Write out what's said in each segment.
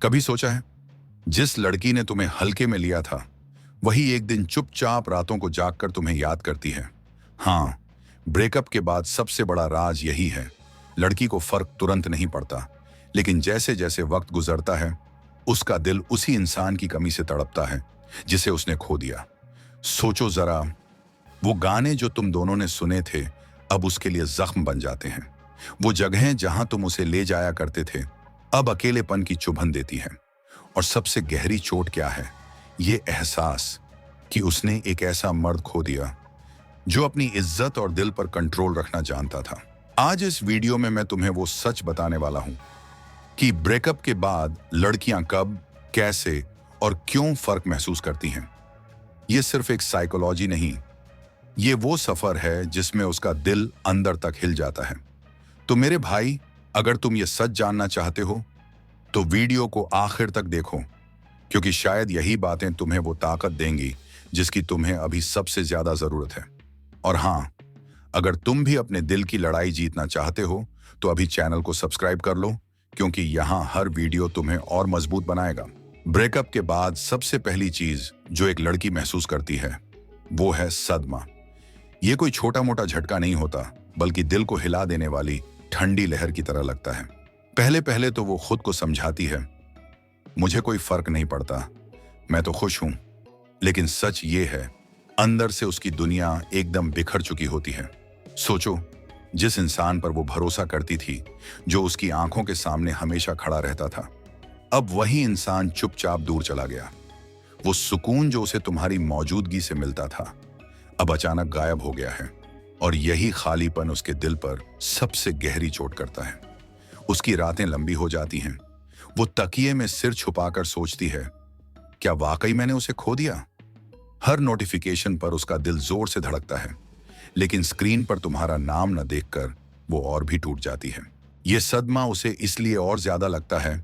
कभी सोचा है, जिस लड़की ने तुम्हें हल्के में लिया था वही एक दिन चुपचाप रातों को जागकर तुम्हें याद करती है। हाँ, ब्रेकअप के बाद सबसे बड़ा राज यही है। लड़की को फर्क तुरंत नहीं पड़ता, लेकिन जैसे जैसे वक्त गुजरता है उसका दिल उसी इंसान की कमी से तड़पता है जिसे उसने खो दिया। सोचो जरा, वो गाने जो तुम दोनों ने सुने थे अब उसके लिए जख्म बन जाते हैं। वो जगहें जहां तुम उसे ले जाया करते थे अब अकेलेपन की चुभन देती है। और सबसे गहरी चोट क्या है, ये एहसास कि उसने एक ऐसा मर्द खो दिया जो अपनी इज्जत और दिल पर कंट्रोल रखना जानता था। आज इस वीडियो में मैं तुम्हें वो सच बताने वाला हूं कि ब्रेकअप के बाद लड़कियां कब, कैसे और क्यों फर्क महसूस करती हैं। ये सिर्फ एक साइकोलॉजी नहीं, ये वो सफर है जिसमें उसका दिल अंदर तक हिल जाता है। तो मेरे भाई, अगर तुम ये सच जानना चाहते हो तो वीडियो को आखिर तक देखो, क्योंकि शायद यही बातें तुम्हें वो ताकत देंगी जिसकी तुम्हें अभी सबसे ज्यादा जरूरत है। और हाँ, अगर तुम भी अपने दिल की लड़ाई जीतना चाहते हो तो अभी चैनल को सब्सक्राइब कर लो, क्योंकि यहाँ हर वीडियो तुम्हें और मजबूत बनाएगा। ब्रेकअप के बाद सबसे पहली चीज जो एक लड़की महसूस करती है वो है सदमा। ये कोई छोटा मोटा झटका नहीं होता, बल्कि दिल को हिला देने वाली ठंडी लहर की तरह लगता है। पहले पहले तो वो खुद को समझाती है, मुझे कोई फर्क नहीं पड़ता, मैं तो खुश हूं। लेकिन सच ये है, अंदर से उसकी दुनिया एकदम बिखर चुकी होती है। सोचो, जिस इंसान पर वो भरोसा करती थी, जो उसकी आंखों के सामने हमेशा खड़ा रहता था, अब वही इंसान चुपचाप दूर चला गया। वो सुकून जो उसे तुम्हारी मौजूदगी से मिलता था अब अचानक गायब हो गया है। और यही खालीपन उसके दिल पर सबसे गहरी चोट करता है। उसकी रातें लंबी हो जाती हैं। वो तकिए में सिर छुपाकर सोचती है, क्या वाकई मैंने उसे खो दिया? हर नोटिफिकेशन पर उसका दिल जोर से धड़कता है, लेकिन स्क्रीन पर तुम्हारा नाम न देखकर वो और भी टूट जाती है। ये सदमा उसे इसलिए और ज्यादा लगता है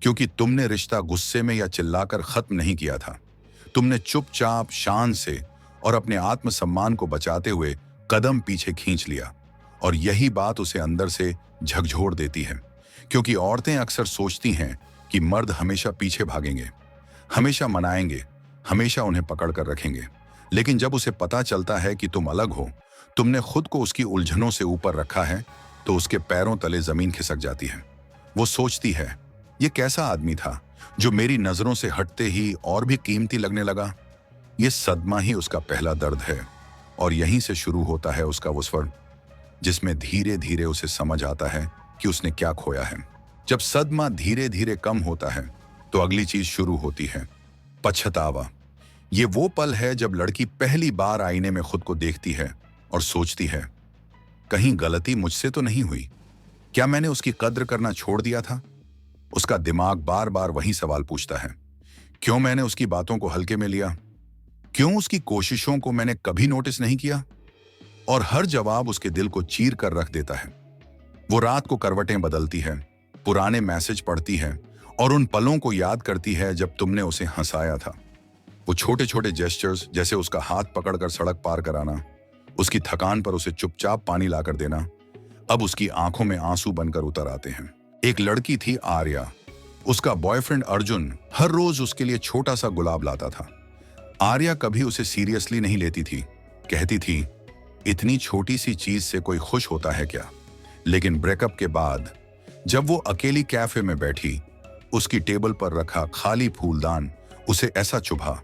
क्योंकि तुमने रिश्ता गुस्से में या चिल्लाकर खत्म नहीं किया था। तुमने चुपचाप, शान से और अपने आत्मसम्मान को बचाते हुए कदम पीछे खींच लिया। और यही बात उसे अंदर से झकझोर देती है, क्योंकि औरतें अक्सर सोचती हैं कि मर्द हमेशा पीछे भागेंगे, हमेशा मनाएंगे, हमेशा उन्हें पकड़ कर रखेंगे। लेकिन जब उसे पता चलता है कि तुम अलग हो, तुमने खुद को उसकी उलझनों से ऊपर रखा है, तो उसके पैरों तले जमीन खिसक जाती है। वो सोचती है, ये कैसा आदमी था जो मेरी नजरों से हटते ही और भी कीमती लगने लगा। ये सदमा ही उसका पहला दर्द है। और यहीं से शुरू होता है उसका वो स्वर, जिसमें धीरे धीरे उसे समझ आता है कि उसने क्या खोया है। जब सदमा धीरे धीरे कम होता है तो अगली चीज शुरू होती है, पछतावा। ये वो पल है जब लड़की पहली बार आईने में खुद को देखती है और सोचती है, कहीं गलती मुझसे तो नहीं हुई? क्या मैंने उसकी कद्र करना छोड़ दिया था? उसका दिमाग बार बार वही सवाल पूछता है, क्यों मैंने उसकी बातों को हल्के में लिया? क्यों उसकी कोशिशों को मैंने कभी नोटिस नहीं किया? और हर जवाब उसके दिल को चीर कर रख देता है। वो रात को करवटें बदलती है, पुराने मैसेज पढ़ती है और उन पलों को याद करती है जब तुमने उसे हंसाया था। वो छोटे छोटे जेस्चर्स, जैसे उसका हाथ पकड़कर सड़क पार कराना, उसकी थकान पर उसे चुपचाप पानी लाकर देना, अब उसकी आंखों में आंसू बनकर उतर आते हैं। एक लड़की थी आर्या। उसका बॉयफ्रेंड अर्जुन हर रोज उसके लिए छोटा सा गुलाब लाता था। आर्या कभी उसे सीरियसली नहीं लेती थी, कहती थी, इतनी छोटी सी चीज से कोई खुश होता है क्या? लेकिन ब्रेकअप के बाद जब वो अकेली कैफे में बैठी, उसकी टेबल पर रखा खाली फूलदान उसे ऐसा चुभा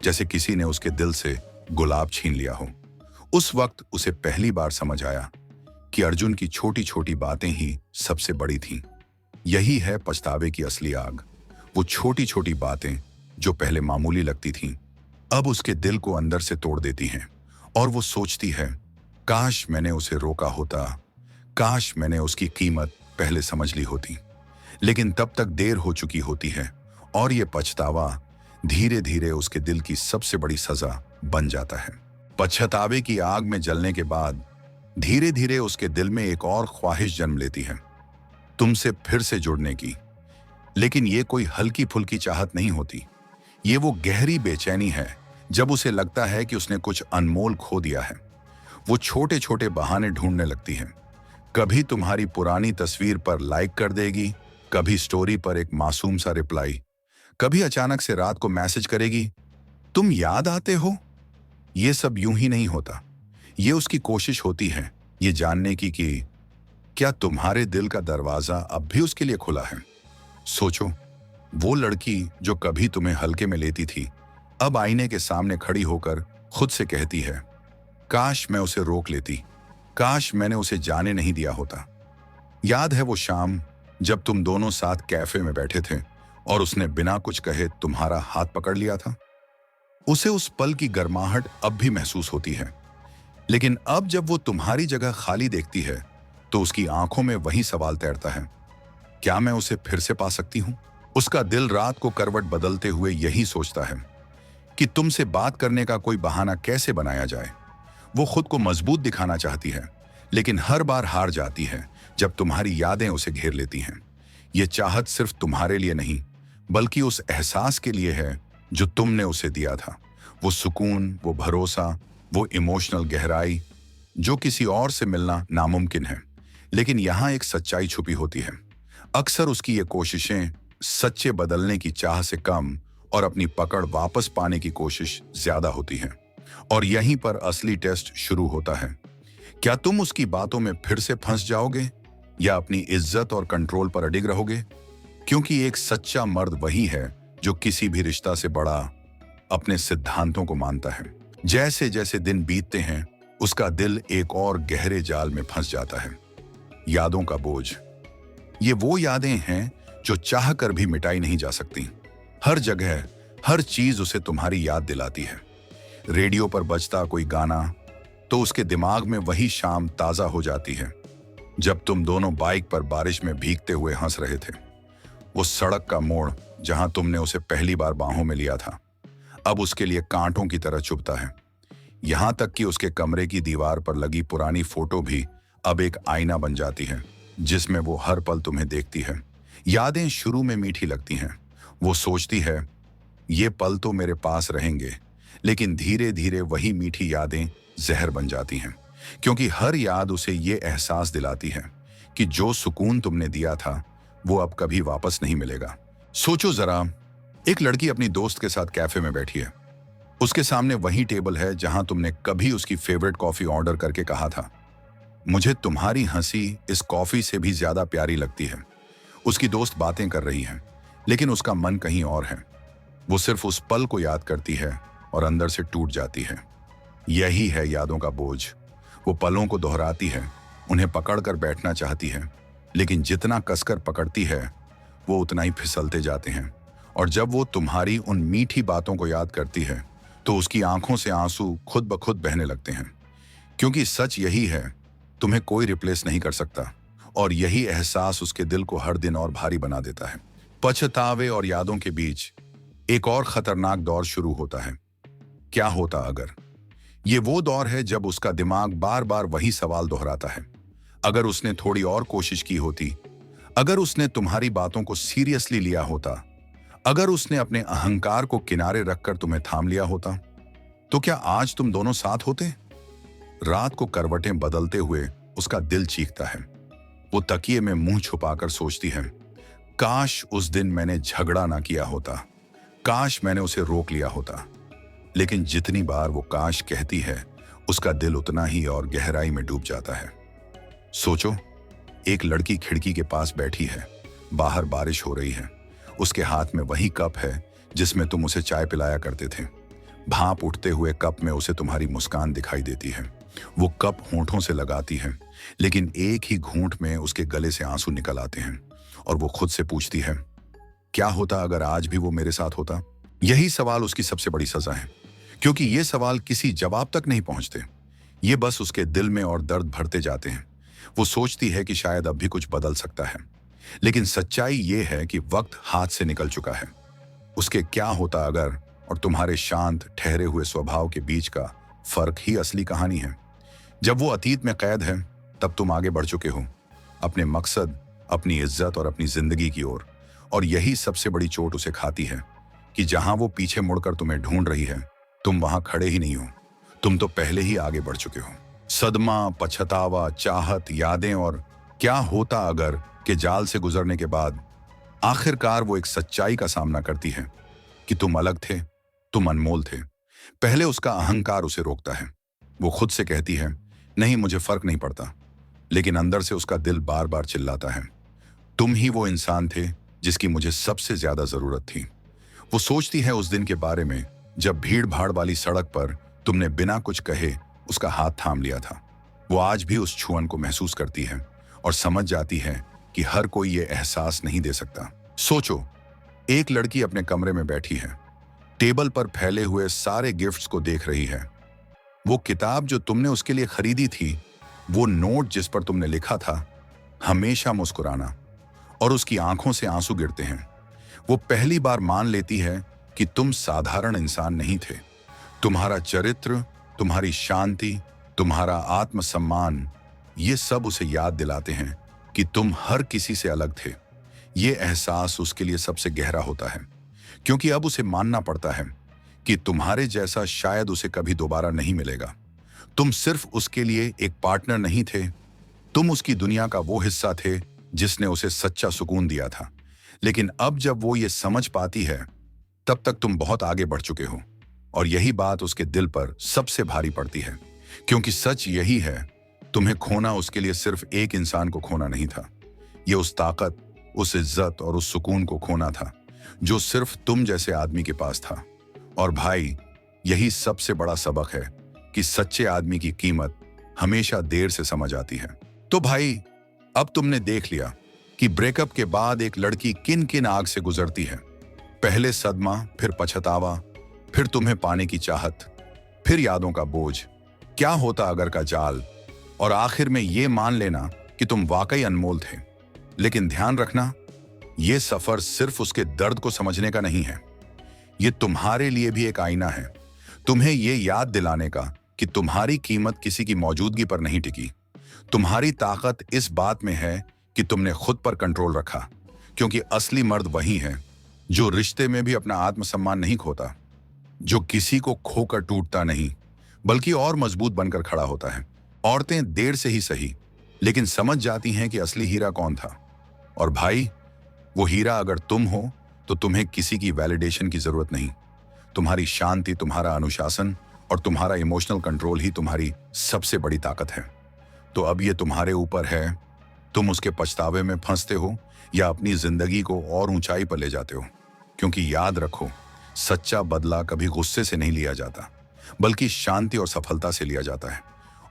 जैसे किसी ने उसके दिल से गुलाब छीन लिया हो। उस वक्त उसे पहली बार समझ आया कि अर्जुन की छोटी छोटी बातें ही सबसे बड़ी थीं। यही है पछतावे की असली आग। वो छोटी छोटी बातें जो पहले मामूली लगती थीं, अब उसके दिल को अंदर से तोड़ देती हैं। और वो सोचती है, काश मैंने उसे रोका होता, काश मैंने उसकी कीमत पहले समझ ली होती। लेकिन तब तक देर हो चुकी होती है और ये पछतावा धीरे धीरे उसके दिल की सबसे बड़ी सजा बन जाता है। पछतावे की आग में जलने के बाद धीरे धीरे उसके दिल में एक और ख्वाहिश जन्म लेती है, तुमसे फिर से जुड़ने की। लेकिन ये कोई हल्की फुल्की चाहत नहीं होती, ये वो गहरी बेचैनी है जब उसे लगता है कि उसने कुछ अनमोल खो दिया है। वो छोटे छोटे बहाने ढूंढने लगती है। कभी तुम्हारी पुरानी तस्वीर पर लाइक कर देगी, कभी स्टोरी पर एक मासूम सा रिप्लाई, कभी अचानक से रात को मैसेज करेगी, तुम याद आते हो। ये सब यूं ही नहीं होता। ये उसकी कोशिश होती है ये जानने की कि क्या तुम्हारे दिल का दरवाजा अब भी उसके लिए खुला है। सोचो, वो लड़की जो कभी तुम्हें हल्के में लेती थी, अब आईने के सामने खड़ी होकर खुद से कहती है, काश मैं उसे रोक लेती, काश मैंने उसे जाने नहीं दिया होता। याद है वो शाम जब तुम दोनों साथ कैफे में बैठे थे और उसने बिना कुछ कहे तुम्हारा हाथ पकड़ लिया था। उसे उस पल की गर्माहट अब भी महसूस होती है, लेकिन अब जब वो तुम्हारी जगह खाली देखती है तो उसकी आंखों में वही सवाल तैरता है, क्या मैं उसे फिर से पा सकती हूं। उसका दिल रात को करवट बदलते हुए यही सोचता है कि तुमसे बात करने का कोई बहाना कैसे बनाया जाए। वो खुद को मजबूत दिखाना चाहती है, लेकिन हर बार हार जाती है जब तुम्हारी यादें उसे घेर लेती हैं। ये चाहत सिर्फ तुम्हारे लिए नहीं, बल्कि उस एहसास के लिए है जो तुमने उसे दिया था। वो सुकून, वो भरोसा, वो इमोशनल गहराई जो किसी और से मिलना नामुमकिन है। लेकिन यहाँ एक सच्चाई छुपी होती है। अक्सर उसकी ये कोशिशें सच्चे बदलने की चाह से कम और अपनी पकड़ वापस पाने की कोशिश ज्यादा होती है। और यहीं पर असली टेस्ट शुरू होता है। क्या तुम उसकी बातों में फिर से फंस जाओगे या अपनी इज्जत और कंट्रोल पर अडिग रहोगे? क्योंकि एक सच्चा मर्द वही है जो किसी भी रिश्ता से बड़ा अपने सिद्धांतों को मानता है। जैसे जैसे दिन बीतते हैं उसका दिल एक और गहरे जाल में फंस जाता है। यादों का बोझ। ये वो यादें हैं जो चाह कर भी मिटाई नहीं जा सकती। हर जगह हर चीज उसे तुम्हारी याद दिलाती है। रेडियो पर बजता कोई गाना तो उसके दिमाग में वही शाम ताजा हो जाती है जब तुम दोनों बाइक पर बारिश में भीगते हुए हंस रहे थे। वो सड़क का मोड़ जहां तुमने उसे पहली बार बाहों में लिया था अब उसके लिए कांटों की तरह चुभता है। यहां तक कि उसके कमरे की दीवार पर लगी पुरानी फोटो भी अब एक आईना बन जाती है जिसमें वो हर पल तुम्हें देखती है। यादें शुरू में मीठी लगती हैं। वो सोचती है ये पल तो मेरे पास रहेंगे, लेकिन धीरे धीरे वही मीठी यादें जहर बन जाती हैं, क्योंकि हर याद उसे ये एहसास दिलाती है कि जो सुकून तुमने दिया था वो अब कभी वापस नहीं मिलेगा। सोचो जरा, एक लड़की अपनी दोस्त के साथ कैफे में बैठी है। उसके सामने वही टेबल है जहां तुमने कभी उसकी फेवरेट कॉफी ऑर्डर करके कहा था, मुझे तुम्हारी हंसी इस कॉफी से भी ज्यादा प्यारी लगती है। उसकी दोस्त बातें कर रही है, लेकिन उसका मन कहीं और है। वो सिर्फ उस पल को याद करती है और अंदर से टूट जाती है। यही है यादों का बोझ। वो पलों को दोहराती है, उन्हें पकड़कर बैठना चाहती है, लेकिन जितना कसकर पकड़ती है वो उतना ही फिसलते जाते हैं। और जब वो तुम्हारी उन मीठी बातों को याद करती है तो उसकी आंखों से आंसू खुद ब खुद बहने लगते हैं, क्योंकि सच यही है, तुम्हें कोई रिप्लेस नहीं कर सकता। और यही एहसास उसके दिल को हर दिन और भारी बना देता है। पछतावे और यादों के बीच एक और खतरनाक दौर शुरू होता है, क्या होता अगर। ये वो दौर है जब उसका दिमाग बार बार वही सवाल दोहराता है। अगर उसने थोड़ी और कोशिश की होती, अगर उसने तुम्हारी बातों को सीरियसली लिया होता, अगर उसने अपने अहंकार को किनारे रखकर तुम्हें थाम लिया होता, तो क्या आज तुम दोनों साथ होते? रात को करवटें बदलते हुए उसका दिल चीखता है। वो तकिए में मुंह छुपाकर सोचती है, काश उस दिन मैंने झगड़ा ना किया होता, काश मैंने उसे रोक लिया होता। लेकिन जितनी बार वो काश कहती है उसका दिल उतना ही और गहराई में डूब जाता है। सोचो, एक लड़की खिड़की के पास बैठी है, बाहर बारिश हो रही है, उसके हाथ में वही कप है जिसमें तुम उसे चाय पिलाया करते थे। भाप उठते हुए कप में उसे तुम्हारी मुस्कान दिखाई देती है। वो कप होंठों से लगाती है, लेकिन एक ही घूंट में उसके गले से आंसू निकल आते हैं और वो खुद से पूछती है, क्या होता अगर आज भी वो मेरे साथ होता। यही सवाल उसकी सबसे बड़ी सजा है, क्योंकि ये सवाल किसी जवाब तक नहीं पहुंचते। ये बस उसके दिल में और दर्द भरते जाते हैं। वो सोचती है कि शायद अब भी कुछ बदल सकता है, लेकिन सच्चाई ये है कि वक्त हाथ से निकल चुका है। उसके क्या होता अगर और तुम्हारे शांत ठहरे हुए स्वभाव के बीच का फर्क ही असली कहानी है। जब वो अतीत में कैद है, तब तुम आगे बढ़ चुके हो, अपने मकसद, अपनी इज्जत और अपनी जिंदगी की ओर। और यही सबसे बड़ी चोट उसे खाती है कि जहां वो पीछे मुड़कर तुम्हें ढूंढ रही है, तुम वहां खड़े ही नहीं हो, तुम तो पहले ही आगे बढ़ चुके हो। सदमा, पछतावा, चाहत, यादें और क्या होता अगर के जाल से गुजरने के बाद आखिरकार वो एक सच्चाई का सामना करती है कि तुम अलग थे, तुम अनमोल थे। पहले उसका अहंकार उसे रोकता है। वो खुद से कहती है, नहीं मुझे फर्क नहीं पड़ता, लेकिन अंदर से उसका दिल बार बार चिल्लाता है, तुम ही वो इंसान थे जिसकी मुझे सबसे ज्यादा जरूरत थी। वो सोचती है उस दिन के बारे में जब भीड़ भाड़ वाली सड़क पर तुमने बिना कुछ कहे उसका हाथ थाम लिया था। वो आज भी उस छुअन को महसूस करती है और समझ जाती है कि हर कोई ये एहसास नहीं दे सकता। सोचो, एक लड़की अपने कमरे में बैठी है, टेबल पर फैले हुए सारे गिफ्ट्स को देख रही है। वो किताब जो तुमने उसके लिए खरीदी थी, वो नोट जिस पर तुमने लिखा था हमेशा मुस्कुराना, और उसकी आंखों से आंसू गिरते हैं। वो पहली बार मान लेती है कि तुम साधारण इंसान नहीं थे। तुम्हारा चरित्र, तुम्हारी शांति, तुम्हारा आत्मसम्मान, ये सब उसे याद दिलाते हैं कि तुम हर किसी से अलग थे। ये एहसास उसके लिए सबसे गहरा होता है, क्योंकि अब उसे मानना पड़ता है कि तुम्हारे जैसा शायद उसे कभी दोबारा नहीं मिलेगा। तुम सिर्फ उसके लिए एक पार्टनर नहीं थे, तुम उसकी दुनिया का वो हिस्सा थे जिसने उसे सच्चा सुकून दिया था। लेकिन अब जब वो ये समझ पाती है, तब तक तुम बहुत आगे बढ़ चुके हो, और यही बात उसके दिल पर सबसे भारी पड़ती है, क्योंकि सच यही है, तुम्हें खोना उसके लिए सिर्फ एक इंसान को खोना नहीं था। ये उस ताकत, उस इज्जत और उस सुकून को खोना था जो सिर्फ तुम जैसे आदमी के पास था। और भाई, यही सबसे बड़ा सबक है कि सच्चे आदमी की कीमत हमेशा देर से समझ आती है। तो भाई, अब तुमने देख लिया कि ब्रेकअप के बाद एक लड़की किन किन आग से गुजरती है। पहले सदमा, फिर पछतावा, फिर तुम्हें पाने की चाहत, फिर यादों का बोझ, क्या होता अगर का जाल, और आखिर में ये मान लेना कि तुम वाकई अनमोल थे। लेकिन ध्यान रखना, ये सफर सिर्फ उसके दर्द को समझने का नहीं है, ये तुम्हारे लिए भी एक आईना है, तुम्हें ये याद दिलाने का कि तुम्हारी कीमत किसी की मौजूदगी पर नहीं टिकी। तुम्हारी ताकत इस बात में है कि तुमने खुद पर कंट्रोल रखा, क्योंकि असली मर्द वही है जो रिश्ते में भी अपना आत्मसम्मान नहीं खोता, जो किसी को खोकर टूटता नहीं बल्कि और मजबूत बनकर खड़ा होता है। औरतें देर से ही सही, लेकिन समझ जाती हैं कि असली हीरा कौन था। और भाई, वो हीरा अगर तुम हो तो तुम्हें किसी की वैलिडेशन की जरूरत नहीं। तुम्हारी शांति, तुम्हारा अनुशासन और तुम्हारा इमोशनल कंट्रोल ही तुम्हारी सबसे बड़ी ताकत है। तो अब ये तुम्हारे ऊपर है, तुम उसके पछतावे में फंसते हो या अपनी जिंदगी को और ऊंचाई पर ले जाते हो। क्योंकि याद रखो, सच्चा बदला कभी गुस्से से नहीं लिया जाता, बल्कि शांति और सफलता से लिया जाता है।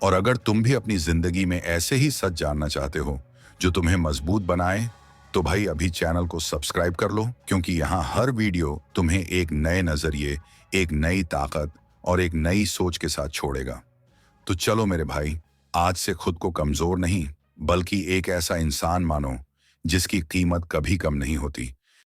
और अगर तुम भी अपनी जिंदगी में ऐसे ही सच जानना चाहते हो जो तुम्हें मजबूत बनाए, तो भाई अभी चैनल को सब्सक्राइब कर लो, क्योंकि यहाँ हर वीडियो तुम्हें एक नए नजरिए, एक नई ताकत और एक नई सोच के साथ छोड़ेगा। तो चलो मेरे भाई, आज से खुद को कमजोर नहीं बल्कि एक ऐसा इंसान मानो जिसकी कीमत कभी कम नहीं होती।